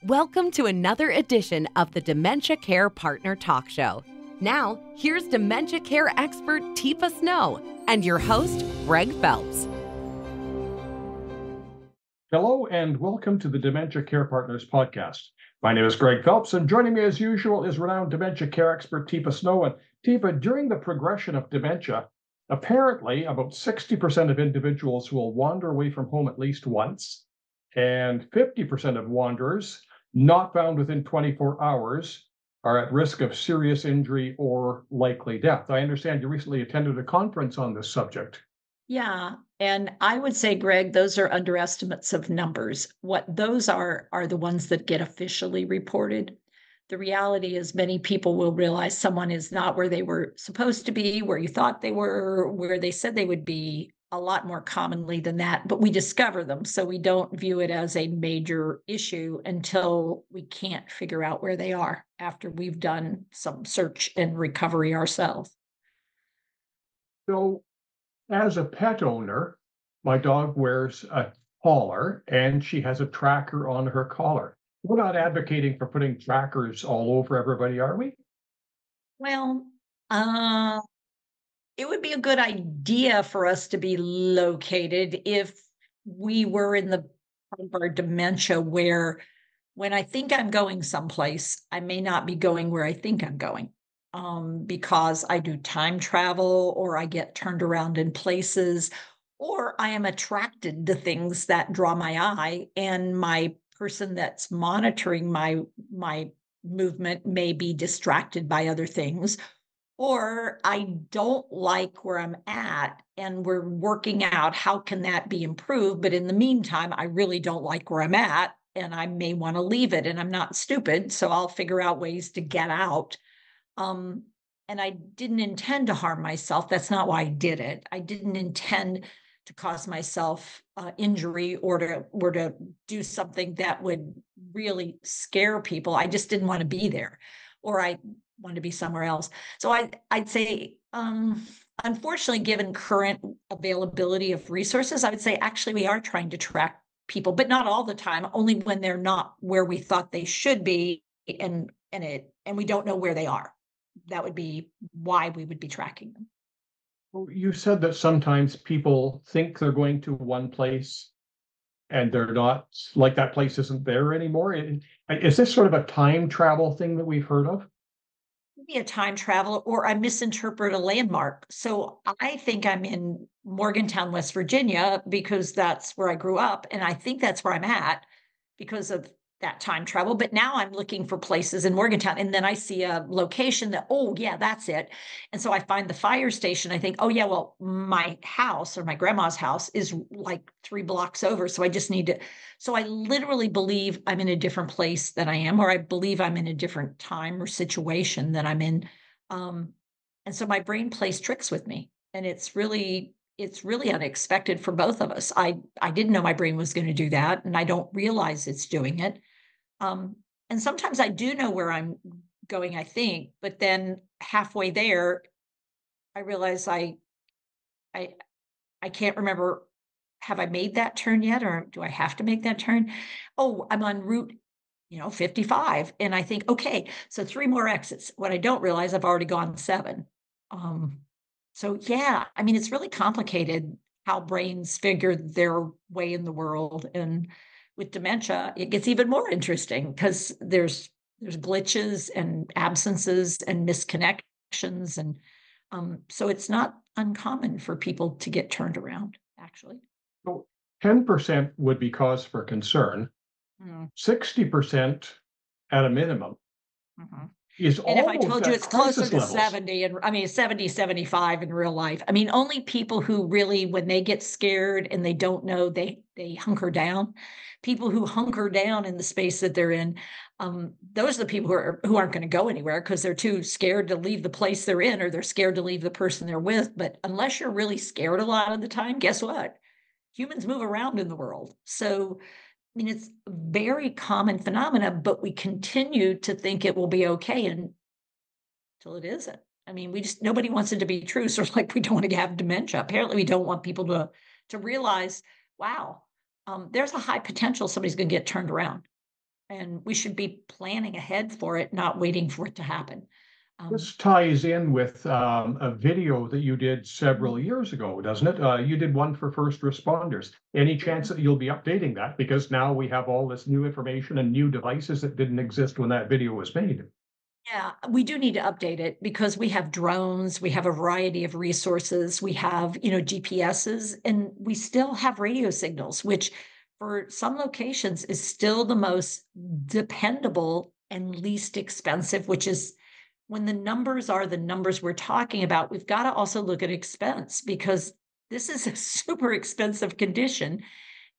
Welcome to another edition of the Dementia Care Partner Talk Show. Now, here's dementia care expert Teepa and your host, Greg Phelps. Hello and welcome to the Dementia Care Partners podcast. My name is Greg Phelps, and joining me as usual is renowned dementia care expert Teepa Snow. And Teepa, during the progression of dementia, apparently about 60% of individuals will wander away from home at least once, and 50% of wanderers not found within 24 hours are at risk of serious injury or likely death. I understand you recently attended a conference on this subject. Yeah. And I would say, Greg, those are underestimates of numbers. What those are the ones that get officially reported. The reality is many people will realize someone is not where they were supposed to be, where you thought they were, where they said they would be, a lot more commonly than that. But we discover them. So we don't view it as a major issue until we can't figure out where they are after we've done some search and recovery ourselves. So, as a pet owner, my dog wears a collar and she has a tracker on her collar. We're not advocating for putting trackers all over everybody, are we? Well, it would be a good idea for us to be located if we were in the part of our dementia where when I think I'm going someplace, I may not be going where I think I'm going. Because I do time travel or I get turned around in places or I am attracted to things that draw my eye, and my person that's monitoring my movement may be distracted by other things, or I don't like where I'm at and we're working out how can that be improved, but in the meantime I really don't like where I'm at and I may want to leave it, and I'm not stupid, so I'll figure out ways to get out. And I didn't intend to harm myself. That's not why I did it. I didn't intend to cause myself injury or to do something that would really scare people. I just didn't want to be there, or I wanted to be somewhere else. So I'd say, unfortunately, given current availability of resources, I would say actually we are trying to track people, but not all the time. Only when they're not where we thought they should be, and we don't know where they are. That would be why we would be tracking them. Well, you said that sometimes people think they're going to one place and they're not, like that place isn't there anymore. Is this sort of a time travel thing that we've heard of? Maybe a time travel, or I misinterpret a landmark. So I think I'm in Morgantown, West Virginia, because that's where I grew up. And I think that's where I'm at because of that time travel. But now I'm looking for places in Morgantown. And then I see a location that, oh, yeah, that's it. And so I find the fire station. I think, oh, yeah, well, my house or my grandma's house is like 3 blocks over. So I just need to. So I literally believe I'm in a different place than I am, or I believe I'm in a different time or situation that I'm in. And so my brain plays tricks with me. And it's really unexpected for both of us. I didn't know my brain was going to do that, and I don't realize it's doing it. And sometimes I do know where I'm going, I think, but then halfway there, I realize I can't remember. Have I made that turn yet, or do I have to make that turn? Oh, I'm on route, 55, and I think, okay, so 3 more exits. What I don't realize, I've already gone 7. So yeah, I mean, it's really complicated how brains figure their way in the world, and with dementia, it gets even more interesting because there's glitches and absences and misconnections, and so it's not uncommon for people to get turned around, actually. So 10% would be cause for concern. 60% at a minimum Mm-hmm. is And if I almost told you at it's closer crisis to levels. 70, and I mean 70, 75 in real life. I mean, only people who really, when they get scared and they don't know, they hunker down. People who hunker down in the space that they're in, those are the people who aren't going to go anywhere because they're too scared to leave the place they're in, or they're scared to leave the person they're with. But unless you're really scared a lot of the time, guess what? Humans move around in the world. So I mean, it's a very common phenomena, but we continue to think it will be okay until it isn't. I mean, nobody wants it to be true. Sort of like we don't want to have dementia. Apparently, we don't want people to realize, wow, there's a high potential somebody's going to get turned around. And we should be planning ahead for it, not waiting for it to happen. This ties in with a video that you did several years ago, doesn't it? You did one for first responders. Any chance that you'll be updating that? Because now we have all this new information and new devices that didn't exist when that video was made. Yeah, we do need to update it because we have drones, we have a variety of resources, we have, GPSs, and we still have radio signals, which for some locations is still the most dependable and least expensive, which is when the numbers are the numbers we're talking about, we've got to also look at expense because this is a super expensive condition.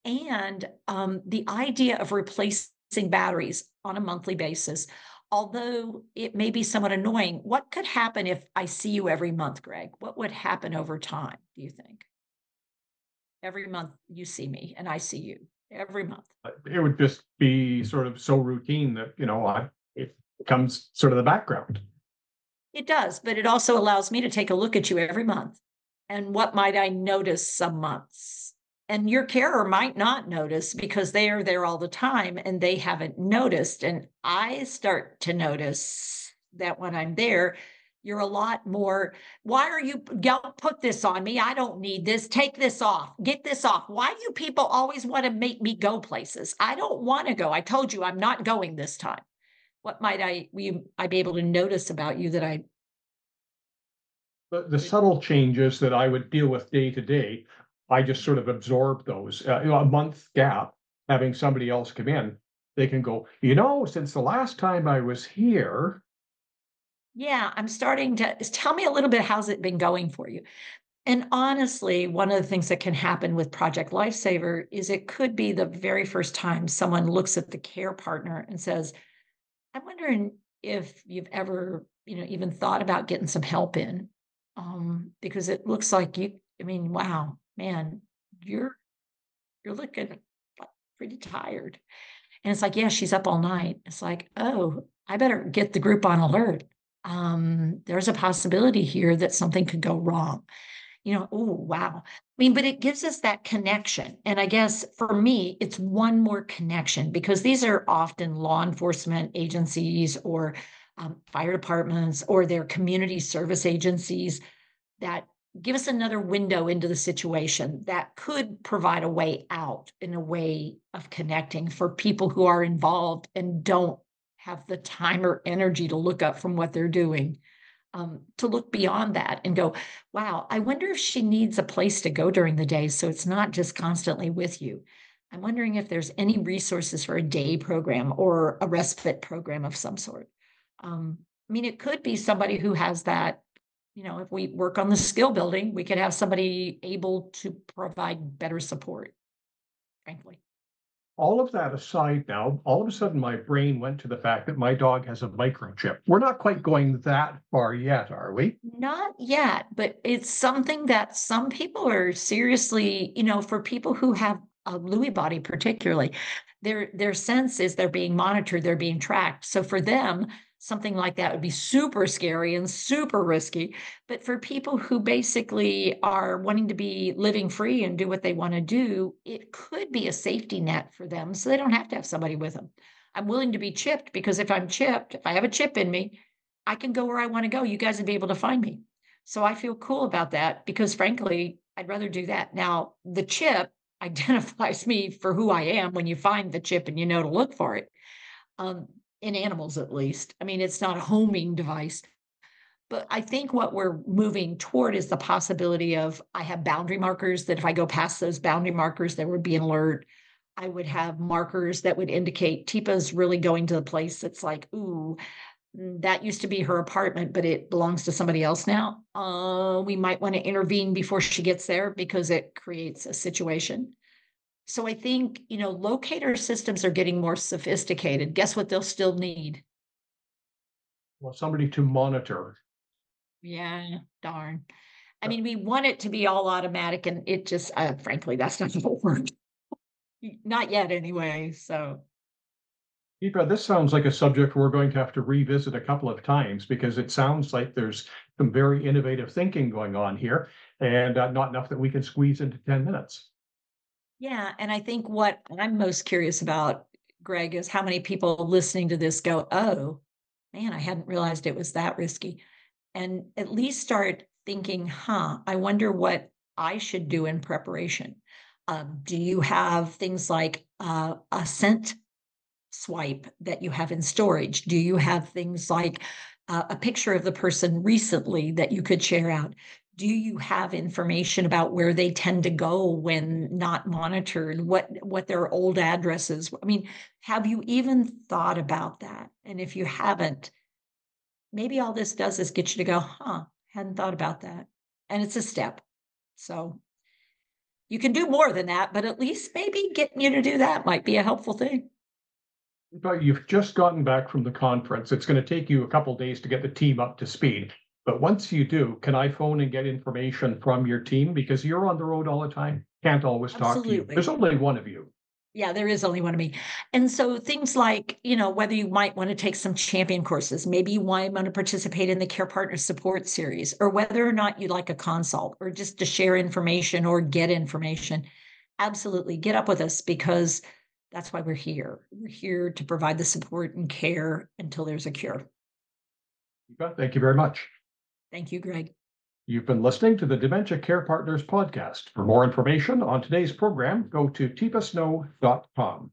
And the idea of replacing batteries on a monthly basis, although it may be somewhat annoying, what could happen if I see you every month, Greg? What would happen over time, do you think? Every month you see me and I see you every month. It would just be sort of so routine that, it becomes sort of the background. It does, but it also allows me to take a look at you every month. And what might I notice some months? And your carer might not notice because they are there all the time and they haven't noticed. And I start to notice that when I'm there, you're a lot more. Why are you, don't put this on me? I don't need this. Take this off. Get this off. Why do you people always want to make me go places? I don't want to go. I told you I'm not going this time. What might I be able to notice about you that I The subtle changes that I would deal with day to day, I just sort of absorb those. A month gap, having somebody else come in, they can go, since the last time I was here. Yeah, I'm starting to tell me a little bit how's it been going for you? And honestly, one of the things that can happen with Project Lifesaver is it could be the very first time someone looks at the care partner and says, I'm wondering if you've ever, even thought about getting some help in. Because it looks like wow, man, you're you're looking pretty tired. And it's like, yeah, she's up all night. It's like, oh, I better get the group on alert. There's a possibility here that something could go wrong. Oh, wow. But it gives us that connection. And I guess for me, it's one more connection because these are often law enforcement agencies or fire departments or their community service agencies that give us another window into the situation that could provide a way out in a way of connecting for people who are involved and don't have the time or energy to look up from what they're doing. To look beyond that and go, wow, I wonder if she needs a place to go during the day so it's not just constantly with you. I'm wondering if there's any resources for a day program or a respite program of some sort. It could be somebody who has that, if we work on the skill building, we could have somebody able to provide better support, frankly. All of that aside now, all of a sudden my brain went to the fact that my dog has a microchip. We're not quite going that far yet, are we? Not yet, but it's something that some people are seriously, for people who have a Lewy body particularly, their sense is they're being monitored, they're being tracked. So for them, something like that would be super scary and super risky. But for people who basically are wanting to be living free and do what they want to do, it could be a safety net for them. So they don't have to have somebody with them. I'm willing to be chipped because if I'm chipped, if I have a chip in me, I can go where I want to go. You guys would be able to find me. So I feel cool about that because frankly, I'd rather do that. Now, the chip identifies me for who I am when you find the chip and you know to look for it. In animals, at least. It's not a homing device. But I think what we're moving toward is the possibility of I have boundary markers that if I go past those boundary markers, there would be an alert. I would have markers that would indicate Teepa's really going to the place that's like, ooh, that used to be her apartment, but it belongs to somebody else now. We might want to intervene before she gets there because it creates a situation. So I think, locator systems are getting more sophisticated. Guess what they'll still need? Well, somebody to monitor. Yeah, darn. We want it to be all automatic and it just, frankly, that's not how it works. Not yet anyway, so. Teepa, this sounds like a subject we're going to have to revisit a couple of times because it sounds like there's some very innovative thinking going on here and not enough that we can squeeze into 10 minutes. Yeah, and I think what I'm most curious about, Greg, is how many people listening to this go, oh, man, I hadn't realized it was that risky. And at least start thinking, I wonder what I should do in preparation. Do you have things like a scent swipe that you have in storage? Do you have things like a picture of the person recently that you could share out? Do you have information about where they tend to go when not monitored, what their old addresses? I mean, have you even thought about that? And if you haven't, maybe all this does is get you to go, hadn't thought about that. And it's a step. So you can do more than that, but at least maybe getting you to do that might be a helpful thing. But you've just gotten back from the conference. It's going to take you a couple of days to get the team up to speed. But once you do, can I phone and get information from your team? Because you're on the road all the time. Can't always talk to you. Absolutely. There's only one of you. Yeah, there is only one of me. And so things like, whether you might want to take some champion courses, maybe you might want to participate in the Care Partner Support Series, or whether or not you'd like a consult or just to share information or get information. Absolutely. Get up with us, because that's why we're here. We're here to provide the support and care until there's a cure. Thank you very much. Thank you, Greg. You've been listening to the Dementia Care Partners podcast. For more information on today's program, go to teepasnow.com.